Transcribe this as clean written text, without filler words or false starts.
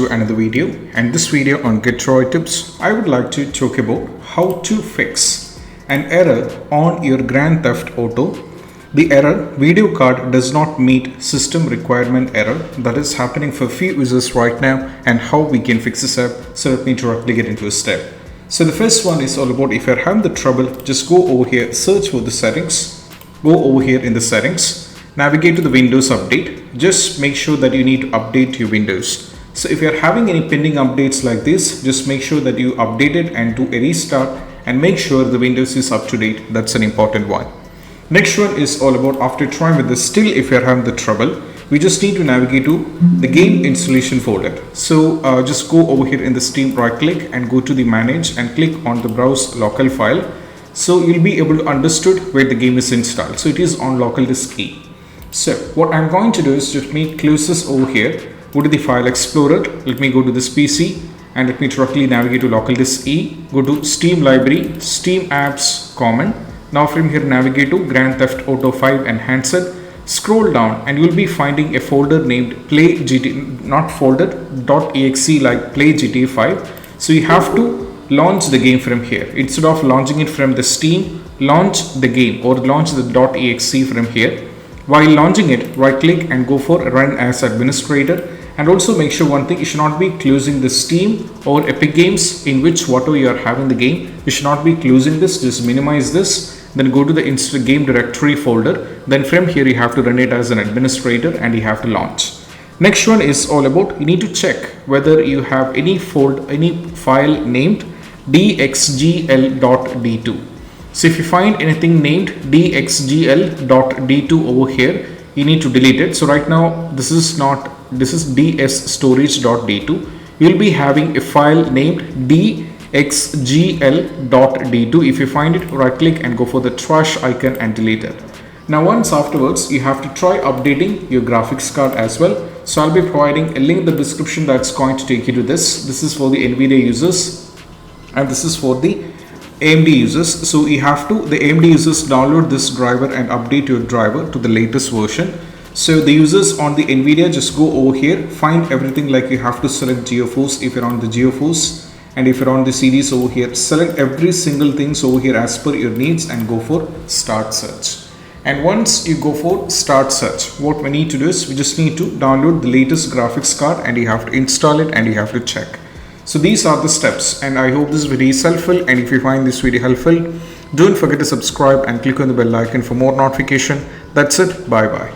to another video, and this video on GetRoy Tips, I would like to talk about how to fix an error on your Grand Theft Auto. The error, video card does not meet system requirement error, that is happening for few users right now, and how we can fix this up. So let me directly get into a step. So the first one is all about, if you're having the trouble, just go over here, search for the settings, go over here in the settings, navigate to the Windows update. Just make sure that you need to update your Windows. So if you're having any pending updates like this, just make sure that you update it and do a restart and make sure the Windows is up to date. That's an important one. Next one is all about, after trying with this, still if you're having the trouble, we just need to navigate to the game installation folder. So just go over here in the Steam, right click and go to the manage and click on the browse local file. So you'll be able to understood where the game is installed. So it is on local disk E. So what I'm going to do is just close this over here, go to the file explorer, let me go to this PC and let me directly navigate to local disk E, go to Steam library, Steam apps common. Now from here navigate to Grand Theft Auto 5 Enhanced, scroll down and you will be finding a folder named play GT, not folder, .exe like play GTA 5. So you have to launch the game from here. Instead of launching it from the Steam, launch the game or launch the .exe from here. While launching it, right click and go for run as administrator. And also make sure one thing, you should not be closing the Steam or Epic Games in which whatever you are having the game. You should not be closing this, just minimize this. Then go to the game directory folder. Then from here you have to run it as an administrator and you have to launch. Next one is all about, you need to check whether you have any file named DXGL.d2. So if you find anything named DXGL.d2 over here, you need to delete it. So right now this is dsstorage.d2. You'll be having a file named DXGL.d2. If you find it, right click and go for the trash icon and delete it. Now once afterwards, you have to try updating your graphics card as well. So I'll be providing a link in the description that's going to take you to this. This is for the NVIDIA users and this is for the AMD users. So you have to, the AMD users, download this driver and update your driver to the latest version. So the users on the NVIDIA, just go over here, find everything, like you have to select GeoForce if you're on the GeoForce, and if you're on the series over here, select every single thing over here as per your needs and go for start search. And once you go for start search, what we need to do is we just need to download the latest graphics card and you have to install it and you have to check. So these are the steps, and I hope this video is helpful, and if you find this video helpful, don't forget to subscribe and click on the bell icon for more notification. That's it. Bye bye.